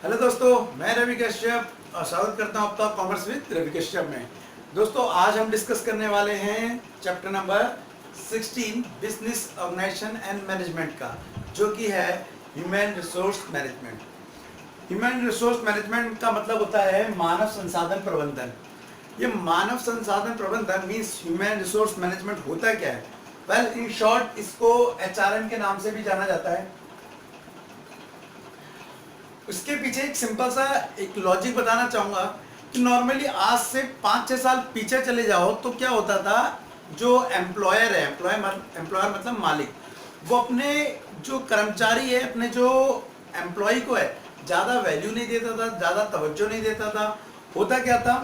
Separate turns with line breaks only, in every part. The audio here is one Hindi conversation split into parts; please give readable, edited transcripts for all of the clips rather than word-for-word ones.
हेलो दोस्तों, मैं रवि कश्यप और स्वागत करता हूं आपका कॉमर्स विद रवि कश्यप में। दोस्तों, आज हम डिस्कस करने वाले हैं chapter number 16 business organisation and management का, जो कि है human resource management. Human resource management का मतलब होता है मानव संसाधन प्रबंधन। ये मानव संसाधन प्रबंधन मीन्स ह्यूमन रिसोर्स मैनेजमेंट होता क्या है? वेल, इन शॉर्ट इसको HRM के नाम से भी जाना जाता है। उसके पीछे एक सिंपल सा एक लॉजिक बताना चाहूँगा कि नॉर्मली आज से 5-6 साल पीछे चले जाओ तो क्या होता था, जो एम्प्लॉयर है, एम्प्लॉयर मतलब मालिक, वो अपने जो कर्मचारी है, अपने जो एम्प्लॉय को है, ज़्यादा वैल्यू नहीं देता था, ज़्यादा तवज्जो नहीं देता था। होता क्या था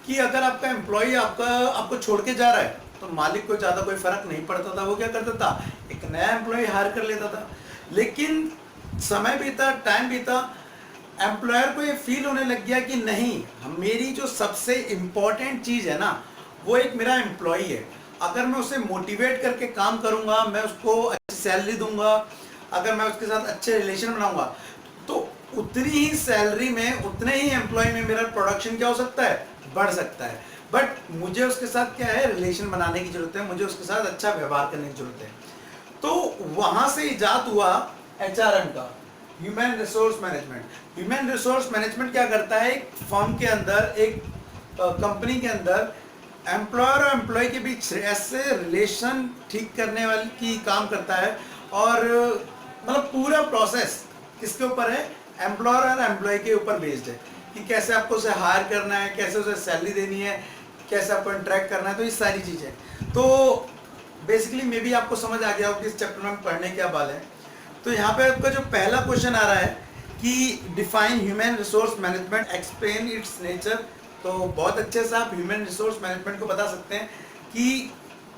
कि अगर आपका एम्प्लॉय आपको छोड़ के जा रहा है तो मालिक को ज़्यादा कोई फर्क नहीं पड़ता था। वो क्या करता था, एक नया एम्प्लॉय हायर कर लेता था। लेकिन समय बीता, टाइम बीता, एम्प्लॉयर को ये फील होने लग गया कि नहीं, मेरी जो सबसे इम्पोर्टेंट चीज़ है ना, वो एक मेरा एम्प्लॉय है। अगर मैं उसे मोटिवेट करके काम करूंगा, मैं उसको अच्छी सैलरी दूंगा, अगर मैं उसके साथ अच्छे रिलेशन बनाऊंगा, तो उतनी ही सैलरी में, उतने ही एम्प्लॉय में मेरा प्रोडक्शन क्या हो सकता है, बढ़ सकता है। बट मुझे उसके साथ क्या है, रिलेशन बनाने की जरूरत है, मुझे उसके साथ अच्छा व्यवहार करने की जरूरत है। तो वहां से इजाद हुआ HRM का, human resource management. Human resource management क्या करता है, एक फर्म के अंदर, एक कंपनी के अंदर एम्प्लॉयर और एम्प्लॉय के बीच ऐसे रिलेशन ठीक करने वाली की काम करता है। और मतलब पूरा प्रोसेस किसके ऊपर है, एम्प्लॉयर और एम्प्लॉय के ऊपर बेस्ड है कि कैसे आपको उसे हायर करना है, कैसे उसे सैलरी देनी है, कैसे आपको इंटरेक्ट करना है। तो ये सारी चीज़ें, तो बेसिकली मे बी आपको समझ आ गया हो कि इस चैप्टर में पढ़ने क्या बात है। तो यहाँ पे आपका जो पहला क्वेश्चन आ रहा है कि define human resource management, explain it's nature. तो बहुत अच्छे से आप ह्यूमन रिसोर्स मैनेजमेंट को बता सकते हैं कि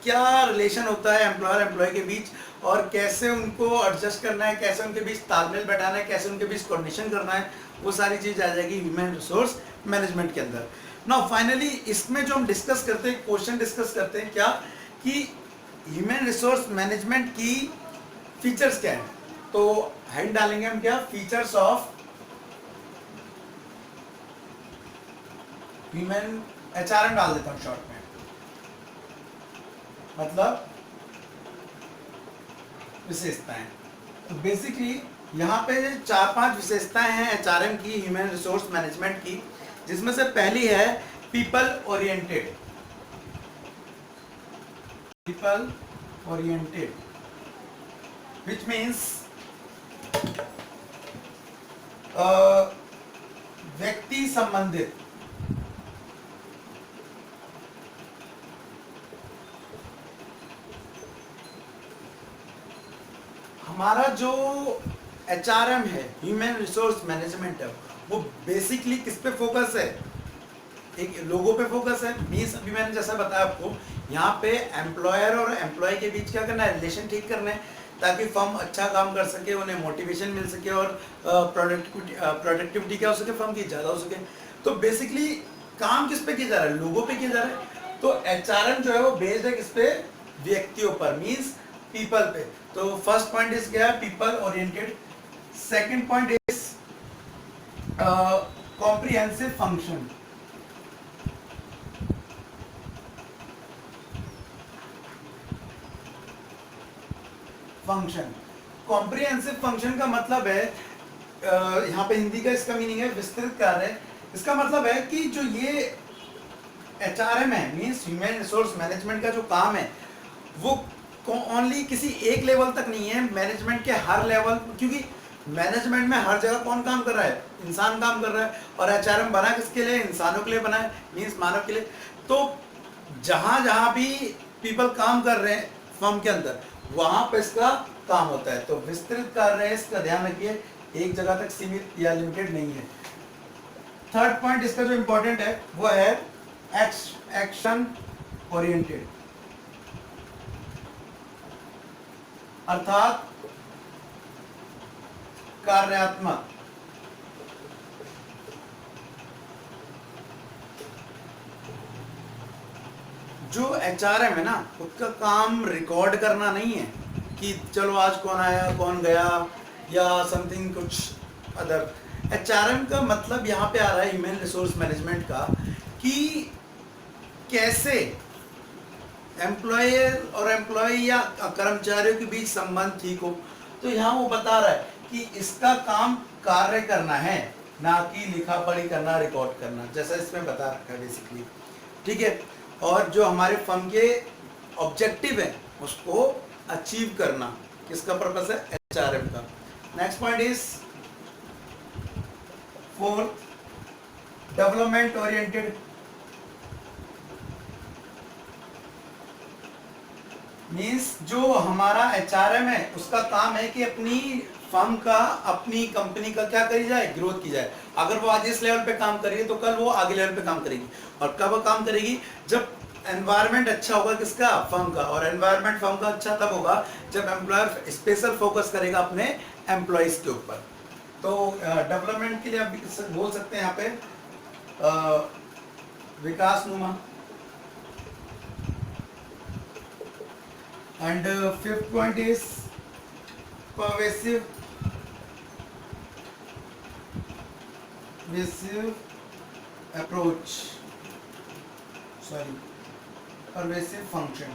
क्या रिलेशन होता है एम्प्लॉयर एम्प्लॉय के बीच, और कैसे उनको एडजस्ट करना है, कैसे उनके बीच तालमेल बैठाना है, कैसे उनके बीच कोऑर्डिनेशन करना है। वो सारी चीज़ आ जाएगी ह्यूमन रिसोर्स मैनेजमेंट के अंदर। नाउ फाइनली इसमें जो हम डिस्कस करते हैं, क्वेश्चन डिस्कस करते हैं क्या, कि ह्यूमन रिसोर्स मैनेजमेंट की फीचर्स क्या है। तो हेड डालेंगे हम क्या, फीचर्स ऑफ ह्यूमन, HRM डाल देता हूं शॉर्ट में, मतलब विशेषताएं। तो बेसिकली यहाँ पे 4-5 विशेषताएं हैं HRM की, ह्यूमन रिसोर्स मैनेजमेंट की, जिसमें से पहली है people oriented. People oriented which means व्यक्ति संबंधित। हमारा जो HRM है, ह्यूमन रिसोर्स मैनेजमेंट है, वो बेसिकली किस पे फोकस है, एक लोगों पे फोकस है। मीन्स अभी मैंने जैसा बताया आपको, यहाँ पे एम्प्लॉयर और एम्प्लॉय के बीच क्या करना है, रिलेशन ठीक करना है, ताकि फर्म अच्छा काम कर सके, उन्हें मोटिवेशन मिल सके और प्रोडक्टिविटी क्या हो सके, फर्म की ज़्यादा हो सके। तो बेसिकली काम किस पे किया जा रहा है, लोगों पे किया जा रहा है। तो HRM जो है वो बेस्ड है किस पे, व्यक्तियों पर, मीन्स पीपल पे। तो फर्स्ट पॉइंट इज क्या है, people oriented. Second point is comprehensive function. Function, comprehensive function का मतलब है, यहाँ पे हिंदी का इसका मीनिंग है विस्तृत कार्य। इसका मतलब है कि जो ये HRM है, मीन्स ह्यूमन रिसोर्स मैनेजमेंट का जो काम है, वो ओनली किसी एक लेवल तक नहीं है, मैनेजमेंट के हर लेवल, क्योंकि मैनेजमेंट में हर जगह कौन काम कर रहा है, इंसान काम कर रहा है। और HRM बना किसके लिए, इंसानों के लिए बना है, मीन्स मानव के लिए। तो जहाँ जहाँ भी पीपल काम कर रहे हैं फर्म के अंदर, वहां पर इसका काम होता है। तो विस्तृत कार्य है, इसका ध्यान रखिए, एक जगह तक सीमित या लिमिटेड नहीं है। थर्ड पॉइंट इसका जो इंपॉर्टेंट है वो है एक्शन ओरिएंटेड, अर्थात कार्यात्मक। जो HRM है ना, उसका काम रिकॉर्ड करना नहीं है कि चलो आज कौन आया कौन गया या समथिंग कुछ अदर। एचआरएम का मतलब यहाँ पे आ रहा है ह्यूमन रिसोर्स मैनेजमेंट का, कि कैसे एम्प्लॉयर और एम्प्लॉय या कर्मचारियों के बीच संबंध ठीक हो। तो यहाँ वो बता रहा है कि इसका काम कार्य करना है, ना कि लिखा पढ़ी करना, रिकॉर्ड करना, जैसा इसमें बता रखा है बेसिकली। ठीक है, और जो हमारे फर्म के ऑब्जेक्टिव है उसको अचीव करना, किसका पर्पस है, एचआरएम का। Next point is 4 development oriented. Means जो हमारा एचआरएम है उसका काम है कि अपनी फर्म का, अपनी कंपनी का क्या करी जाए, ग्रोथ की जाए। अगर वो आज इस लेवल पे काम कर रही है तो कल वो आगे लेवल पे काम करेगी। और कब वो काम करेगी, जब एनवायरनमेंट अच्छा होगा किसका, फर्म का। और एनवायरनमेंट फर्म का अच्छा तब होगा जब एम्प्लॉयर स्पेशल फोकस करेगा अपने एम्प्लॉयज के ऊपर। तो डेवलपमेंट के लिए आप बोल सकते हैं यहाँ पे विकास नुमा। And fifth point is pervasive approach. Pervasive function.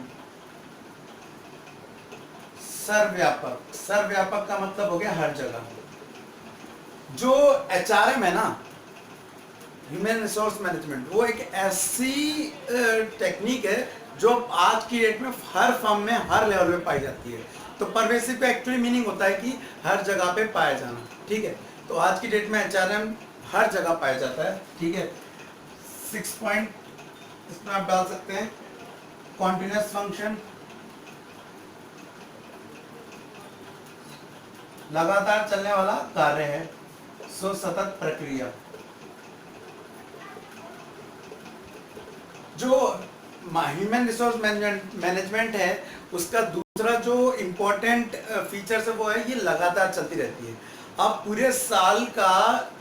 सर्वव्यापक। सर्वव्यापक का मतलब हो गया हर जगह। जो एचआरएम है ना, ह्यूमन रिसोर्स मैनेजमेंट, वो एक ऐसी टेक्निक है जो आज की डेट में हर फर्म में हर लेवल पे पाई जाती है। तो परवेसिव का एक्चुअली मीनिंग होता है कि हर जगह पे पाया जाना। ठीक है, तो आज की डेट में एचआरएम हर जगह पाया जाता है। ठीक है, 6 पॉइंट इसमें आप डाल सकते हैं, कॉन्टिन्यूअस फंक्शन, लगातार चलने वाला कार्य है, सतत प्रक्रिया। जो ह्यूमन रिसोर्स मैनेजमेंट है उसका दूसरा जो इम्पोर्टेंट फीचर्स है वो है ये लगातार चलती रहती है। आप पूरे साल का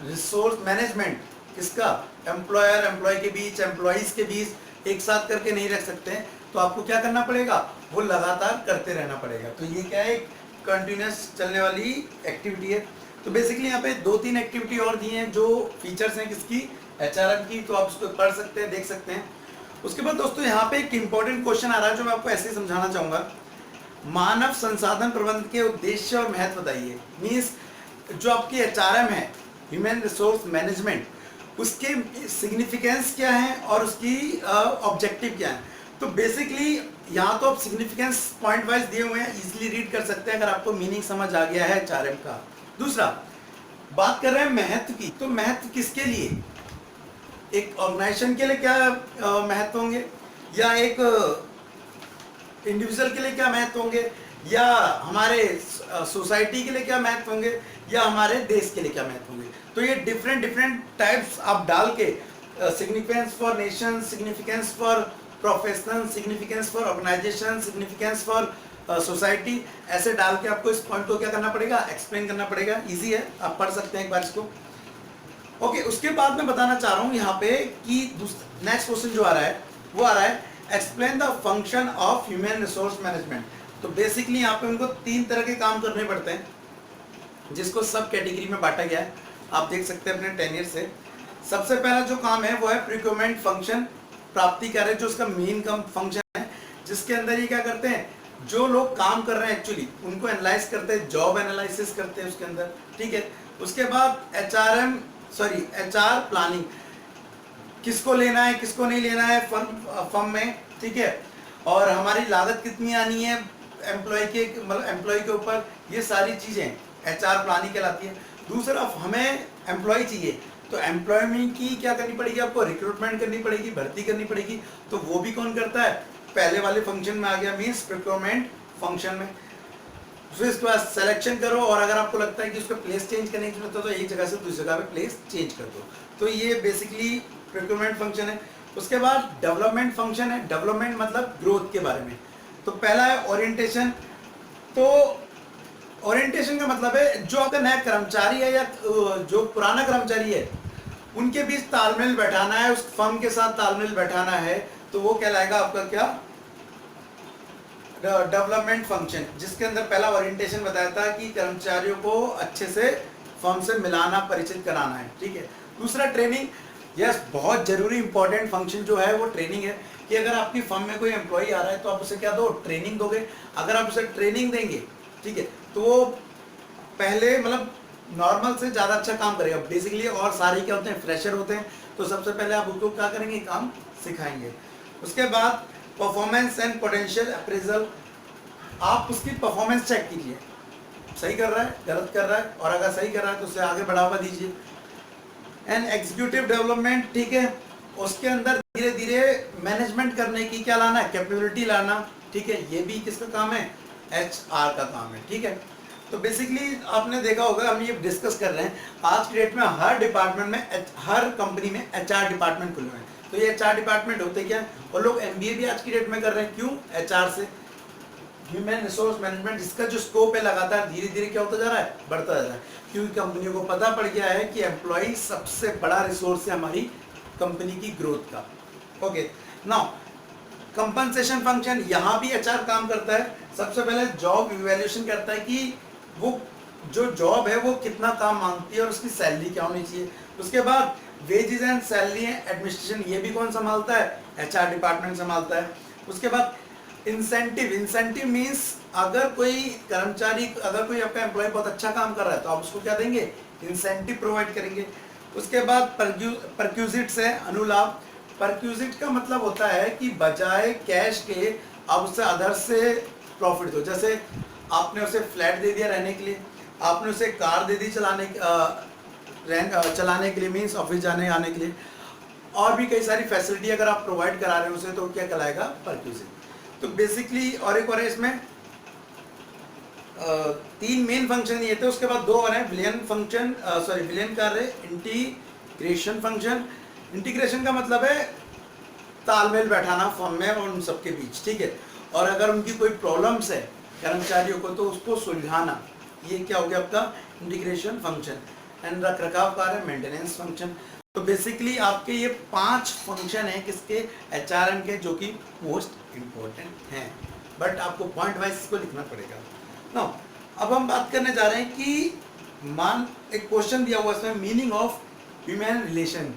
रिसोर्स मैनेजमेंट किसका, एम्प्लॉयर एम्प्लॉय के बीच, एम्प्लॉइज के बीच एक साथ करके नहीं रख सकते हैं। तो आपको क्या करना पड़ेगा, वो लगातार करते रहना पड़ेगा। तो ये क्या है, कंटिन्यूस चलने वाली एक्टिविटी है। तो बेसिकली यहाँ पे 2-3 एक्टिविटी और दी हैं जो फीचर्स हैं किसकी, एचआरएम की। तो आप उसको पढ़ सकते हैं, देख सकते हैं। उसके बाद दोस्तों यहाँ पे एक इंपॉर्टेंट क्वेश्चन आ रहा है जो मैं आपको ऐसे ही समझाना चाहूंगा। मानव संसाधन प्रबंधन के उद्देश्य और महत्व बताइए। मीन्स जो आपकी एचआरएम है, ह्यूमन रिसोर्स मैनेजमेंट, उसके सिग्निफिकेंस क्या है और उसकी ऑब्जेक्टिव क्या है। तो बेसिकली यहाँ तो आप सिग्निफिकेंस पॉइंट वाइज दिए हुए हैं, इजीली रीड कर सकते हैं अगर आपको मीनिंग समझ आ गया है एचआरएम का। दूसरा बात कर रहे हैं महत्व की। तो महत्व किसके लिए, एक ऑर्गेनाइजेशन के लिए क्या महत्व होंगे, या एक इंडिविजुअल के लिए क्या महत्व होंगे, या हमारे सोसाइटी के लिए क्या महत्व होंगे, या हमारे देश के लिए क्या महत्व होंगे। तो ये डिफरेंट टाइप्स आप डाल के significance for nation, significance for professional, significance for organisation, significance for society, ऐसे डाल के आपको इस पॉइंट को क्या करना पड़ेगा, एक्सप्लेन करना पड़ेगा। इजी है, आप पढ़ सकते हैं एक बार इसको। ओके, उसके बाद मैं बताना चाह रहा हूं यहाँ पे कि नेक्स्ट क्वेश्चन जो आ रहा है वो आ रहा है explain the function of human resource management. तो बेसिकली यहाँ पे उनको 3 तरह के काम करने पड़ते हैं जिसको सब कैटेगरी में बांटा गया है, आप देख सकते हैं अपने टेनियर से। सबसे पहला जो काम है वो है प्रिक्योरमेंट फंक्शन, प्राप्ति कार्य, जो उसका मेन काम फंक्शन है, जिसके अंदर ये क्या करते हैं, जो लोग काम कर रहे हैं एक्चुअली उनको एनालाइज करते हैं, जॉब एनालिसिस करते हैं उसके अंदर। ठीक है, उसके बाद एचआर प्लानिंग, किसको लेना है किसको नहीं लेना है फर्म में। ठीक है, और हमारी लागत कितनी आनी है एम्प्लॉय के ऊपर, ये सारी चीजें एचआर प्लानिंग कहलाती है। दूसरा हमें एम्प्लॉय चाहिए, तो एम्प्लॉयमेंट की क्या करनी पड़ेगी, आपको रिक्रूटमेंट करनी पड़ेगी, भर्ती करनी पड़ेगी। तो वो भी कौन करता है, पहले वाले फंक्शन में आ गया, मीन्स प्रिक्योरमेंट फंक्शन में। फिर इसके बाद सिलेक्शन करो, और अगर आपको लगता है कि उसका प्लेस चेंज करने की जरूरत है तो एक जगह से दूसरी जगह पे प्लेस चेंज कर दो। तो ये बेसिकली प्रिक्योरमेंट फंक्शन है। उसके बाद डेवलपमेंट फंक्शन है, डेवलपमेंट मतलब ग्रोथ के बारे में। तो पहला है ओरिएंटेशन। तो ओरिएंटेशन का मतलब है जो आपका नया कर्मचारी है या जो पुराना कर्मचारी है उनके बीच तालमेल बैठाना है, उस फर्म के साथ तालमेल बैठाना है, तो वो कहलाएगा आपका क्या, डेवलपमेंट फंक्शन, जिसके अंदर पहला ओरिएंटेशन बताया था कि कर्मचारियों को अच्छे से फर्म से मिलाना, परिचित कराना है, ठीक है। दूसरा ट्रेनिंग, यस, बहुत जरूरी इंपॉर्टेंट फंक्शन जो है वो ट्रेनिंग है, कि अगर आपकी फर्म में कोई एम्प्लॉय आ रहा है तो आप उसे क्या दो, ट्रेनिंग दोगे। अगर आप उसे ट्रेनिंग देंगे, ठीक है, तो वो पहले मतलब नॉर्मल से ज़्यादा अच्छा काम करेगा बेसिकली। और सारे क्या होते हैं, फ्रेशर होते हैं, तो सबसे पहले आप उसको क्या करेंगे, काम सिखाएंगे। उसके बाद परफॉर्मेंस एंड पोटेंशियल अप्रेजल, आप उसकी परफॉर्मेंस चेक कीजिए, सही कर रहा है, गलत कर रहा है, और अगर सही कर रहा है तो उसे आगे बढ़ावा दीजिए। एंड एग्जीक्यूटिव डेवलपमेंट, ठीक है, उसके अंदर धीरे धीरे मैनेजमेंट करने की क्या लाना है, कैपेबिलिटी लाना, ठीक है। ये भी किसका काम है, HR का काम है, ठीक है। तो बेसिकली आपने देखा होगा, हम ये डिस्कस कर रहे हैं, आज की डेट में हर डिपार्टमेंट में, हर कंपनी में HR डिपार्टमेंट खुले हुए हैं। तो ये HR डिपार्टमेंट होते क्या है, और लोग MBA भी आज की डेट में कर रहे हैं, क्यों, HR से, ह्यूमन रिसोर्स मैनेजमेंट, इसका जो स्कोप है लगातार धीरे धीरे क्या होता जा रहा है, बढ़ता जा रहा है, क्योंकि कंपनियों को पता पड़ गया है कि एम्प्लॉय सबसे बड़ा रिसोर्स है हमारी कंपनी की ग्रोथ का। ओके, नाउ कंपनसेशन फंक्शन, यहाँ भी HR काम करता है। सबसे पहले जॉब इवैल्यूएशन करता है कि वो जो जॉब है वो कितना काम मांगती है और उसकी सैलरी क्या होनी चाहिए। उसके बाद वेजेस एंड सैलरी एडमिनिस्ट्रेशन, ये भी कौन संभालता है, HR डिपार्टमेंट संभालता है। उसके बाद इंसेंटिव, इंसेंटिव मीन्स अगर कोई कर्मचारी, अगर कोई आपका एम्प्लॉय बहुत अच्छा काम कर रहा है तो आप उसको क्या देंगे, इंसेंटिव प्रोवाइड करेंगे। उसके बाद परक्यूजिट्स है, अनुलाभ। परक्यूजिट का मतलब होता है कि बजाय कैश के आप उससे अदर से प्रॉफिट दो। जैसे आपने उसे फ्लैट दे दिया रहने के लिए, आपने उसे कार दे दी चलाने के लिए, मीन्स ऑफिस जाने आने के लिए, और भी कई सारी फैसिलिटी अगर आप प्रोवाइड करा रहे हो उसे, तो क्या कहलाएगा, परक्यूजिट। तो बेसिकली और एक और है इसमें, 3 मेन फंक्शन ये थे। उसके बाद 2 और हैं, विलियन फंक्शन, विलियन कार्य, इंटीग्रेशन फंक्शन। इंटीग्रेशन का मतलब है तालमेल बैठाना फर्म में और उन सबके बीच, ठीक है। और अगर उनकी कोई प्रॉब्लम्स है कर्मचारियों को तो उसको सुलझाना, ये क्या हो गया आपका इंटीग्रेशन फंक्शन। एंड रख रखाव कार्य, मेंटेनेंस फंक्शन। तो बेसिकली आपके ये 5 फंक्शन हैं किसके, HRM के, जो कि मोस्ट इम्पोर्टेंट हैं, बट आपको पॉइंट वाइज इसको लिखना पड़ेगा। नाउ अब हम बात करने जा रहे हैं कि एक क्वेश्चन दिया हुआ इसमें, meaning of human relation.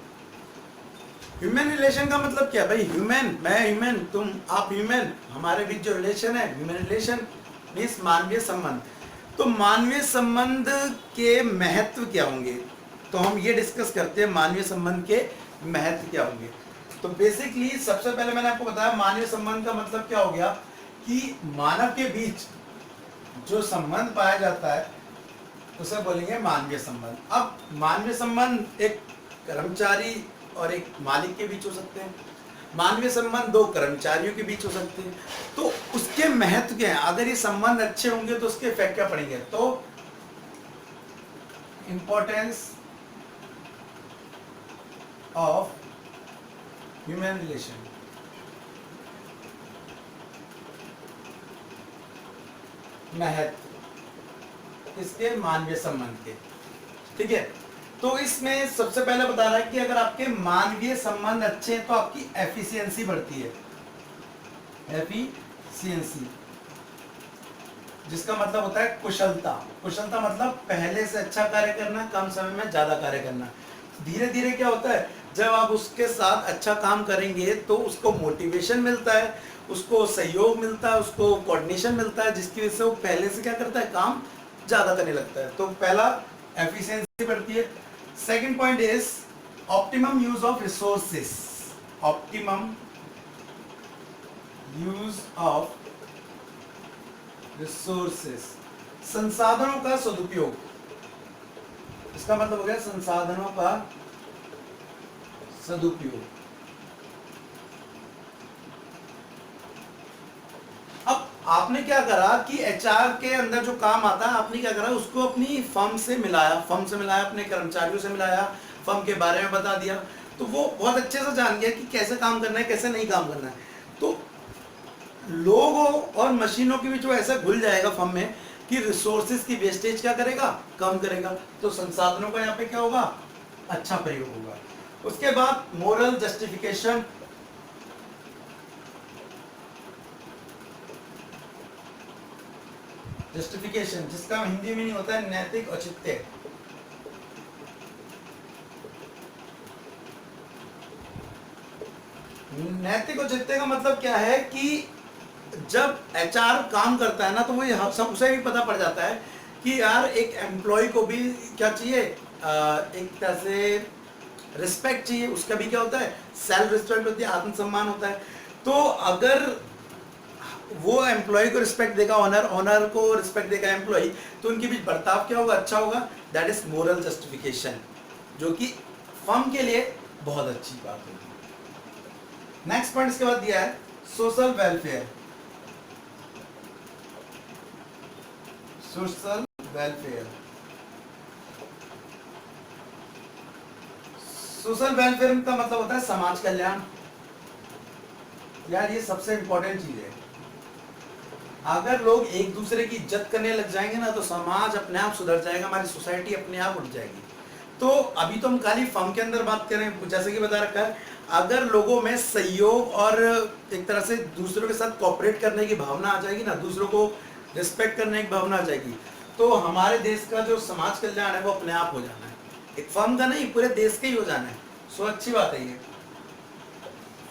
Human relation का मतलब क्या भाई, ह्यूमन, मैं ह्यूमन, तुम आप ह्यूमन, हमारे बीच जो रिलेशन है, ह्यूमन रिलेशन मीन्स मानवीय संबंध। तो मानवीय संबंध के महत्व क्या होंगे, तो हम ये डिस्कस करते हैं मानवीय संबंध के महत्व क्या होंगे। तो बेसिकली सबसे पहले मैंने आपको बताया मानवीय संबंध का मतलब क्या हो गया, कि मानव के बीच जो संबंध पाया जाता है उसे बोलेंगे मानवीय संबंध। अब मानवीय संबंध एक कर्मचारी और एक मालिक के बीच हो सकते हैं, मानवीय संबंध 2 कर्मचारियों के बीच हो सकते हैं। तो उसके महत्व क्या है, अगर ये संबंध अच्छे होंगे तो उसके इफेक्ट क्या पड़ेंगे, तो इंपॉर्टेंस ऑफ ह्यूमन रिलेशन, महत्व इसके मानवीय संबंध के, ठीक है। तो इसमें सबसे पहले बता रहा है कि अगर आपके मानवीय संबंध अच्छे हैं तो आपकी एफिशिएंसी बढ़ती है, एफिशिएंसी, जिसका मतलब होता है कुशलता। कुशलता मतलब पहले से अच्छा कार्य करना, कम समय में ज्यादा कार्य करना। धीरे धीरे क्या होता है, जब आप उसके साथ अच्छा काम करेंगे तो उसको मोटिवेशन मिलता है, उसको सहयोग मिलता है, उसको कोऑर्डिनेशन मिलता है, जिसकी वजह से वो पहले से क्या करता है, काम ज्यादा करने लगता है। तो पहला एफिशिएंसी बढ़ती है। Second point is optimum use of resources, optimum use of resources, संसाधनों का सदुपयोग। इसका मतलब हो गया संसाधनों का सदुपयोग। अब आपने क्या करा कि HR के अंदर जो काम आता है, आपने क्या करा, उसको अपनी फर्म से मिलाया, अपने कर्मचारियों से मिलाया, फर्म के बारे में बता दिया, तो वो बहुत अच्छे से जान गया कि कैसे काम करना है, कैसे नहीं काम करना है। तो लोगों और मशीनों के बीच वो ऐसा घुल जाएगा फर्म में कि रिसोर्सेज की वेस्टेज क्या करेगा, कम करेगा। तो संसाधनों का यहाँ पे क्या होगा, अच्छा प्रयोग होगा। उसके बाद मोरल जस्टिफिकेशन, जिसका हिंदी में नहीं होता है नैतिक औचित्य, नैतिक औचित्य का मतलब क्या है कि जब एचआर काम करता है ना, तो वो सब उसे भी पता पड़ जाता है कि यार एक एम्प्लॉय को भी क्या चाहिए, एक तरह से रिस्पेक्ट चाहिए। उसका भी क्या होता है, सेल्फ रिस्पेक्ट होती है, आत्मसम्मान होता है। तो अगर वो एम्प्लॉय को रिस्पेक्ट देगा, ऑनर ऑनर को रिस्पेक्ट देगा एम्प्लॉय, तो उनके बीच बर्ताव क्या होगा, अच्छा होगा। दैट इज मोरल जस्टिफिकेशन, जो कि फर्म के लिए बहुत अच्छी बात होगी। नेक्स्ट पॉइंट इसके बाद दिया है social welfare. Social welfare, social welfare का मतलब होता है समाज कल्याण। यार ये सबसे इंपॉर्टेंट चीज है। अगर लोग एक दूसरे की इज्जत करने लग जाएंगे ना, तो समाज अपने आप सुधर जाएगा, हमारी सोसाइटी अपने आप उठ जाएगी। तो अभी तो हम खाली फर्म के अंदर बात करें, जैसे कि बता रखा है, अगर लोगों में सहयोग और एक तरह से दूसरों के साथ कोऑपरेट करने की भावना आ जाएगी ना, दूसरों को रिस्पेक्ट करने की भावना आ जाएगी, तो हमारे देश का जो समाज कल्याण है वो अपने आप हो जाना है। एक फर्म का नहीं, पूरे देश का ही हो जाना है। सो अच्छी बात है ये।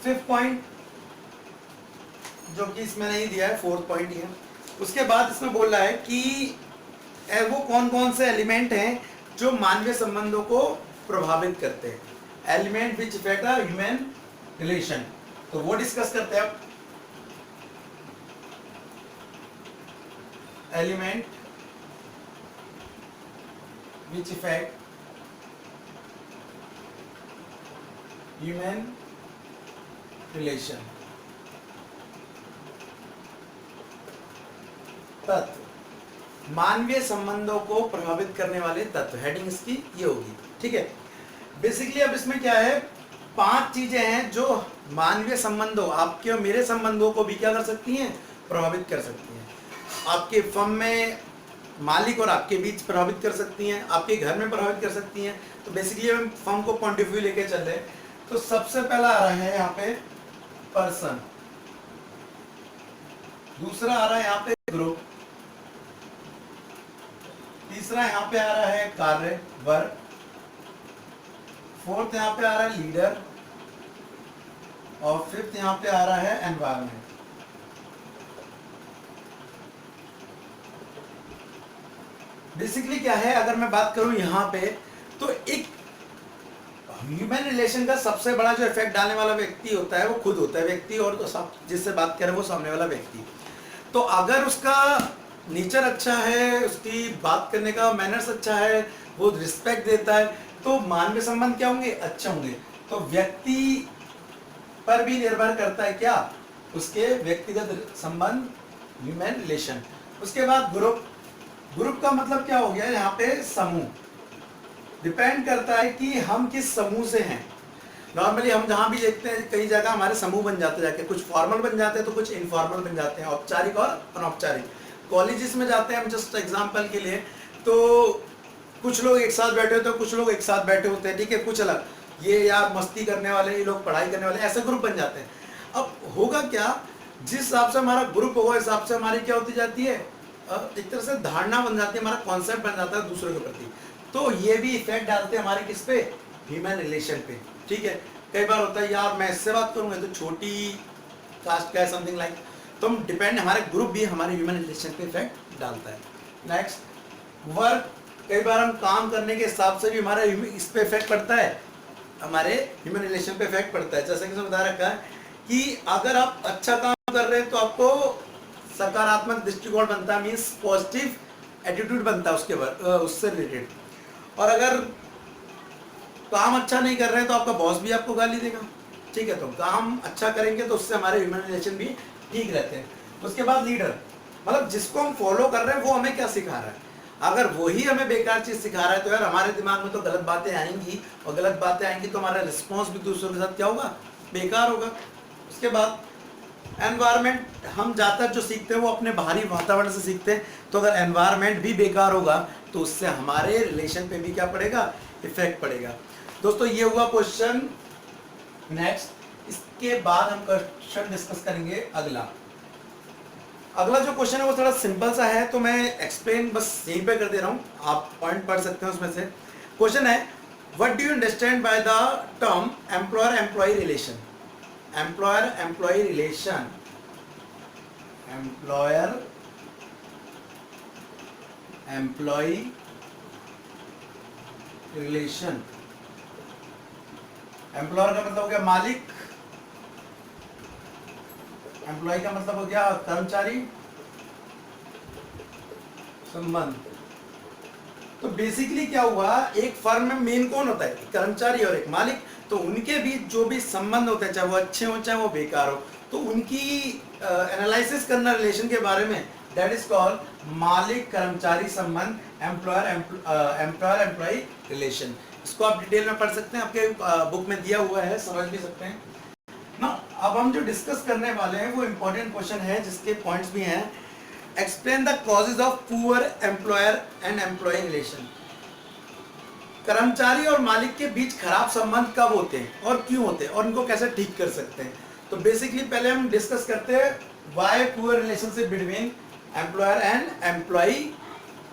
फिफ्थ पॉइंट जो कि इसमें नहीं दिया है, फोर्थ पॉइंट ये है। उसके बाद इसमें बोल रहा है कि वो कौन कौन से एलिमेंट हैं जो मानवीय संबंधों को प्रभावित करते हैं। Element which effect the human relation, तो वो डिस्कस करते हैं अब। Element which effect human relation. तत्व, मानवीय संबंधों को प्रभावित करने वाले तत्व, हेडिंग इसकी ये होगी। ठीक है, बेसिकली अब इसमें क्या है, 5 चीजें हैं जो मानवीय संबंधों, आपके और मेरे संबंधों को भी क्या कर सकती हैं, प्रभावित कर सकती हैं। आपके फर्म में मालिक और आपके बीच प्रभावित कर सकती हैं, आपके घर में प्रभावित कर सकती हैं। तो बेसिकली हम फर्म को पॉइंट ऑफ व्यू लेके चल रहे हैं। तो सबसे पहला आ रहा है यहाँ पे पर्सन, दूसरा आ रहा है यहाँ पे ग्रुप, तीसरा यहाँ पे आ रहा है कार्य वर्क, फोर्थ यहाँ पे आ रहा है लीडर, और फिफ्थ यहाँ पे आ रहा है एनवायरनमेंट। बेसिकली क्या है, अगर मैं बात करूं यहाँ पे, तो एक ह्यूमन रिलेशन का सबसे बड़ा जो इफेक्ट डालने वाला व्यक्ति होता है वो खुद होता है व्यक्ति, और तो सब जिससे बात करें वो सामने वाला व्यक्ति। तो अगर उसका नेचर अच्छा है, उसकी बात करने का मैनर्स अच्छा है, वो रिस्पेक्ट देता है, तो मानवीय संबंध क्या होंगे, अच्छे होंगे। तो व्यक्ति पर भी निर्भर करता है क्या, उसके व्यक्तिगत संबंध, ह्यूमन रिलेशन। उसके बाद ग्रुप, ग्रुप का मतलब क्या हो गया यहाँ पे, समूह। डिपेंड करता है कि हम किस समूह से हैं। नॉर्मली हम जहाँ भी देखते हैं, कई जगह हमारे समूह बन जाते जाके, कुछ फॉर्मल बन जाते हैं तो कुछ इनफॉर्मल बन जाते हैं, औपचारिक और अनौपचारिक। कॉलेजेस में जाते हैं हम, जस्ट एग्जांपल के लिए, तो कुछ लोग एक साथ बैठे होते हैं, कुछ लोग एक साथ बैठे होते हैं, ठीक है, कुछ अलग, ये यार मस्ती करने वाले, ये लोग पढ़ाई करने वाले, ऐसे ग्रुप बन जाते हैं। अब होगा क्या, जिस हिसाब से हमारा ग्रुप होगा, इस हिसाब से हमारी क्या होती जाती है, एक तरह से धारणा बन जाती है, हमारा कॉन्सेप्ट बन जाता है दूसरों के प्रति। तो ये भी इफेक्ट डालते हैं हमारे किस पे, ह्यूमन रिलेशन पे। ठीक है, कई बार होता है यार मैं इससे बात करूंगा तो छोटी कास्ट का है, समथिंग लाइक, तो हम डिपेंड, हमारे ग्रुप भी हमारे ह्यूमन रिलेशन पे इफेक्ट डालता है। नेक्स्ट वर्क, कई बार हम काम करने के हिसाब से भी हमारा इस पे इफेक्ट पड़ता है, हमारे ह्यूमन रिलेशन पे इफेक्ट पड़ता है। जैसे कि बता रखा है कि अगर आप अच्छा काम कर रहे हैं तो आपको सकारात्मक दृष्टिकोण बनता है, मीन्स पॉजिटिव एटीट्यूड बनता है उससे रिलेटेड। और अगर काम अच्छा नहीं कर रहे हैं तो आपका बॉस भी आपको गाली देगा। ठीक है, तो काम अच्छा करेंगे तो उससे हमारे ह्यूमन रिलेशन भी ठीक रहते हैं। उसके बाद लीडर, मतलब जिसको हम फॉलो कर रहे हैं वो हमें क्या सिखा रहा है। अगर वही हमें बेकार चीज सिखा रहा है तो यार हमारे दिमाग में तो गलत बातें आएंगी, और गलत बातें आएंगी तो हमारा रिस्पॉन्स भी दूसरों के साथ क्या होगा, बेकार होगा। उसके बाद एनवायरनमेंट, हम ज़्यादातर जो सीखते हैं वो अपने बाहरी वातावरण से सीखते हैं। तो अगर एनवायरनमेंट भी बेकार होगा तो उससे हमारे रिलेशन पे भी क्या पड़ेगा, इफेक्ट पड़ेगा। दोस्तों ये हुआ क्वेश्चन। नेक्स्ट, इसके बाद हम क्वेश्चन डिस्कस करेंगे अगला। अगला जो क्वेश्चन है वो थोड़ा सिंपल सा है, तो मैं एक्सप्लेन बस यहीं पे कर दे रहा हूँ, आप पॉइंट पढ़ सकते हैं उसमें से। क्वेश्चन है, what do you understand by the term employer employee relation. Employer employee relation, employer employee relation. Employer का मतलब हो गया मालिक, एम्प्लॉय का मतलब हो गया कर्मचारी संबंध। तो बेसिकली क्या हुआ, एक फर्म में मेन कौन होता है, एक कर्मचारी और एक मालिक। तो उनके बीच जो भी संबंध होते हैं, चाहे वो अच्छे हो चाहे वो बेकार हो, तो उनकी एनालिसिस करना रिलेशन के बारे में, दैट इज कॉल्ड मालिक कर्मचारी संबंध, एम्प्लॉयर एम्प्लॉय रिलेशन। इसको आप डिटेल में पढ़ सकते हैं, आपके बुक में दिया हुआ है, समझ भी सकते हैं ना। अब हम जो डिस्कस करने वाले हैं वो इंपॉर्टेंट क्वेश्चन है जिसके पॉइंट्स भी हैं। Explain the causes of poor employer and employee relation. कर्मचारी और मालिक के बीच खराब संबंध कब होते हैं और क्यों होते हैं और इनको कैसे ठीक कर सकते हैं। तो बेसिकली पहले हम डिस्कस करते हैं why poor relationship between employer and employee.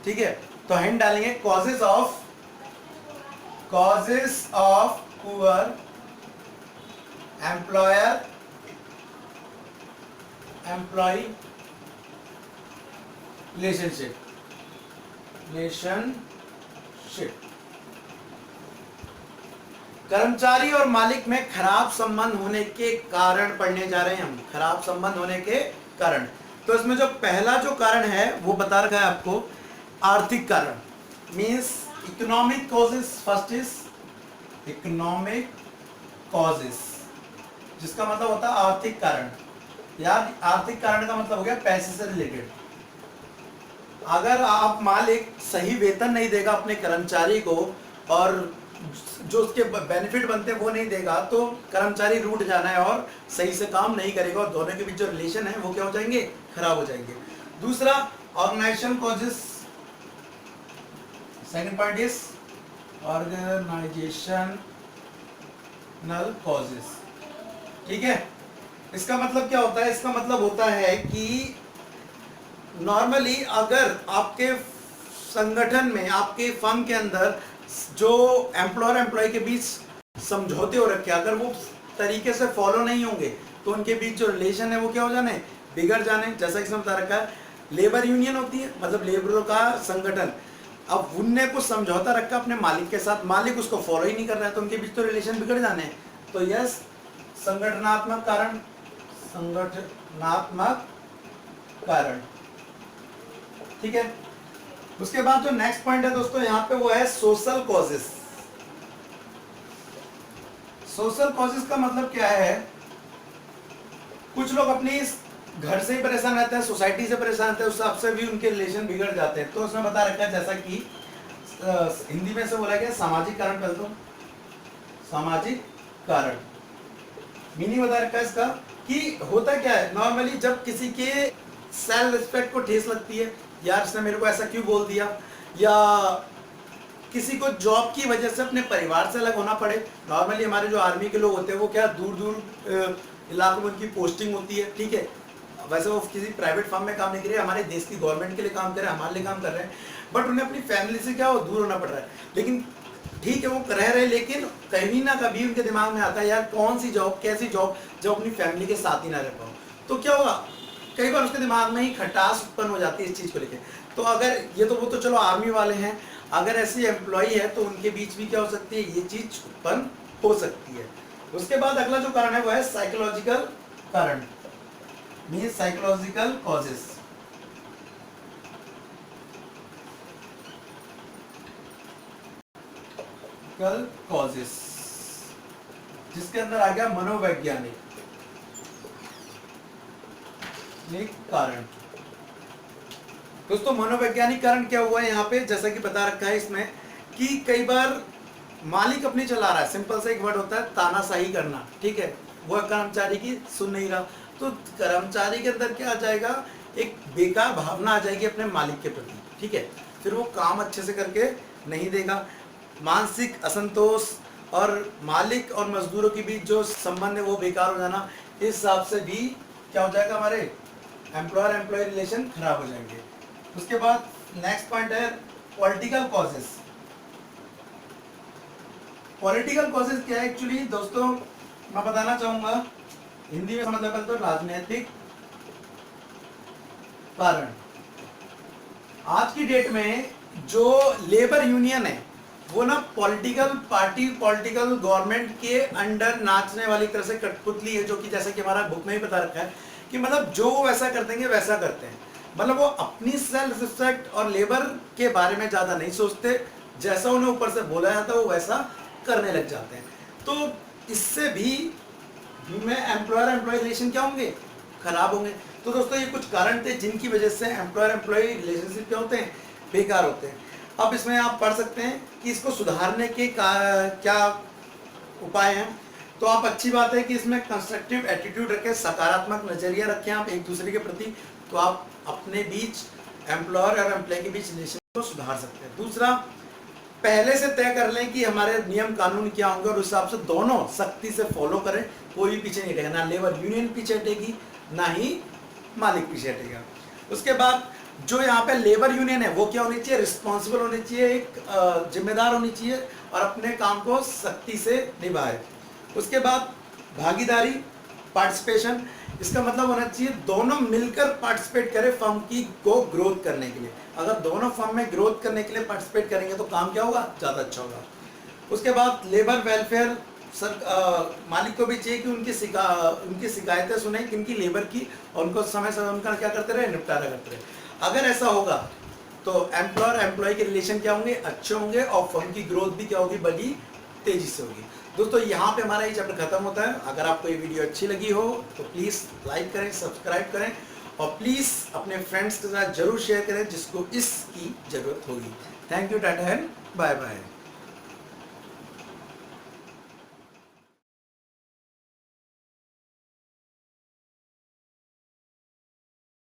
ठीक है, तो हम डालेंगे causes of poor employer employee relationship. कर्मचारी और मालिक में खराब संबंध होने के कारण पढ़ने जा रहे हैं हम, खराब संबंध होने के कारण। तो इसमें जो पहला जो कारण है वो बता रखा है आपको, आर्थिक कारण, means economic causes. First is economic causes, जिसका मतलब होता है आर्थिक कारण। यार आर्थिक कारण का मतलब हो गया पैसे से रिलेटेड। अगर आप मालिक सही वेतन नहीं देगा अपने कर्मचारी को और जो उसके बेनिफिट बनते हैं वो नहीं देगा, तो कर्मचारी रूठ जाना है और सही से काम नहीं करेगा और दोनों के बीच जो रिलेशन है वो क्या हो जाएंगे, खराब हो जाएंगे। दूसरा organisation causes, second point is organisational causes. ठीक है, इसका मतलब क्या होता है, इसका मतलब होता है कि नॉर्मली अगर आपके संगठन में, आपके फर्म के अंदर जो एम्प्लॉयर एम्प्लॉय के बीच समझौते हो रखे, अगर वो तरीके से फॉलो नहीं होंगे तो उनके बीच जो रिलेशन है वो क्या हो जाने, बिगड़ जाने। जैसा कि बता रखा है, लेबर यूनियन होती है, मतलब लेबरों का संगठन। अब उनने कुछ समझौता रखा अपने मालिक के साथ, मालिक उसको फॉलो ही नहीं कर रहा है, तो उनके बीच तो रिलेशन बिगड़ जाने हैं। तो यस, संगठनात्मक कारण, संगठनात्मक कारण। ठीक है, उसके बाद जो नेक्स्ट पॉइंट है दोस्तों यहाँ पे वो है सोशल कॉजेस। सोशल कॉजेस का मतलब क्या है, कुछ लोग अपनी घर से ही परेशान रहते हैं, सोसाइटी से परेशान रहते हैं, उस हिसाब से भी उनके रिलेशन बिगड़ जाते हैं। तो उसमें बता रखा है, जैसा कि हिंदी में से बोला गया सामाजिक कारण। पहले तो सामाजिक कारण मीनिंग बता रखा है इसका कि होता क्या है, नॉर्मली जब किसी के सेल्फ रिस्पेक्ट को ठेस लगती है, यार इसने मेरे को ऐसा क्यों बोल दिया, या किसी को जॉब की वजह से अपने परिवार से अलग होना पड़े। नॉर्मली हमारे जो आर्मी के लोग होते हैं वो क्या दूर दूर इलाकों में उनकी पोस्टिंग होती है। ठीक है, वैसे वो किसी प्राइवेट फर्म में काम नहीं कर रहे, हमारे देश की गवर्नमेंट के लिए काम कर रहे हैं, हमारे लिए काम कर रहे हैं, बट उन्हें अपनी फैमिली से क्या हो दूर होना पड़ रहा है। लेकिन ठीक है वो रह रहे, लेकिन कहीं ना कभी उनके दिमाग में आता है यार कौन सी जॉब, कैसी जॉब जो अपनी फैमिली के साथ ही ना रह पाओ। तो क्या होगा, कई बार उसके दिमाग में ही खटास उत्पन्न हो जाती है इस चीज़ को लेकर। तो अगर ये तो वो तो चलो आर्मी वाले हैं, अगर ऐसी एम्प्लॉई है तो उनके बीच भी क्या हो सकती है, ये चीज उत्पन्न हो सकती है। उसके बाद अगला जो कारण है वो है साइकोलॉजिकल कारण, मीन साइकोलॉजिकल कॉजेस। कॉजेस जिसके अंदर आ गया मनोवैज्ञानिक कारण। दोस्तों मनोवैज्ञानिक कारण क्या हुआ है यहाँ पे, जैसा कि बता रखा है इसमें कि कई बार मालिक अपनी चला रहा है, सिंपल सा एक वर्ड होता है तानाशाही करना। ठीक है, वह कर्मचारी की सुन नहीं रहा, तो कर्मचारी के अंदर क्या आ जाएगा, एक बेकार भावना आ जाएगी अपने मालिक के प्रति। ठीक है, फिर वो काम अच्छे से करके नहीं देगा, मानसिक असंतोष और मालिक और मजदूरों के बीच जो संबंध है वो बेकार हो जाना, इस हिसाब से भी क्या हो जाएगा, हमारे एम्प्लॉयर एम्प्लॉय रिलेशन खराब हो जाएंगे। उसके बाद नेक्स्ट पॉइंट है पॉलिटिकल कॉजेस। पॉलिटिकल कॉजेस क्या है एक्चुअली दोस्तों, मैं बताना चाहूंगा हिंदी में समझना पहले तो राजनीतिक कारण। आज की डेट में जो लेबर यूनियन है वो ना पॉलिटिकल पार्टी, पॉलिटिकल गवर्नमेंट के अंडर नाचने वाली तरह से कठपुतली है, जो कि जैसे कि हमारा बुक में ही बता रखा है कि मतलब जो वो वैसा कर देंगे वैसा करते हैं। मतलब वो अपनी सेल्फ रिस्पेक्ट और लेबर के बारे में ज़्यादा नहीं सोचते, जैसा उन्हें ऊपर से बोला जाता है वो वैसा करने लग जाते हैं। तो इससे भी में एम्प्लॉयर एम्प्लॉय रिलेशन क्या होंगे, खराब होंगे। तो दोस्तों ये कुछ कारण थे जिनकी वजह से एम्प्लॉयर एम्प्लॉय रिलेशनशिप क्या होते हैं, बेकार होते हैं। अब इसमें आप पढ़ सकते हैं कि इसको सुधारने के क्या उपाय हैं। तो आप अच्छी बात है कि इसमें कंस्ट्रक्टिव एटीट्यूड रखें, सकारात्मक नजरिया रखें आप एक दूसरे के प्रति, तो आप अपने बीच एम्प्लॉयर और एम्प्लॉय के बीच रिलेशन को सुधार सकते हैं। दूसरा, पहले से तय कर लें कि हमारे नियम कानून क्या होंगे और उस हिसाब से दोनों सख्ती से फॉलो करें। कोई भी पीछे नहीं हटेगा, ना लेबर यूनियन पीछे हटेगी ना ही मालिक पीछे हटेगा। उसके बाद जो यहाँ पे लेबर यूनियन है वो क्या होनी चाहिए, रिस्पॉन्सिबल होनी चाहिए, एक जिम्मेदार होनी चाहिए और अपने काम को सख्ती से निभाए। उसके बाद भागीदारी, पार्टिसिपेशन, इसका मतलब होना चाहिए दोनों मिलकर पार्टिसिपेट करें फर्म की को ग्रोथ करने के लिए। अगर दोनों फर्म में ग्रोथ करने के लिए पार्टिसिपेट करेंगे तो काम क्या होगा, ज़्यादा अच्छा होगा। उसके बाद लेबर वेलफेयर, मालिक को भी चाहिए कि उनकी शिकायतें सुने किनकी, लेबर की, और उनको समय समय उनका क्या करते रहे, निपटारा करते रहे। अगर ऐसा होगा तो एम्प्लॉयर एम्प्लॉय के रिलेशन क्या होंगे, अच्छे होंगे और फर्म की ग्रोथ भी क्या होगी, बड़ी तेजी से होगी। दोस्तों यहाँ पे हमारा ये चैप्टर खत्म होता है। अगर आपको ये वीडियो अच्छी लगी हो तो प्लीज़ लाइक करें, सब्सक्राइब करें और प्लीज़ अपने फ्रेंड्स के साथ जरूर शेयर करें जिसको इसकी ज़रूरत होगी। Thank you, tata and bye bye.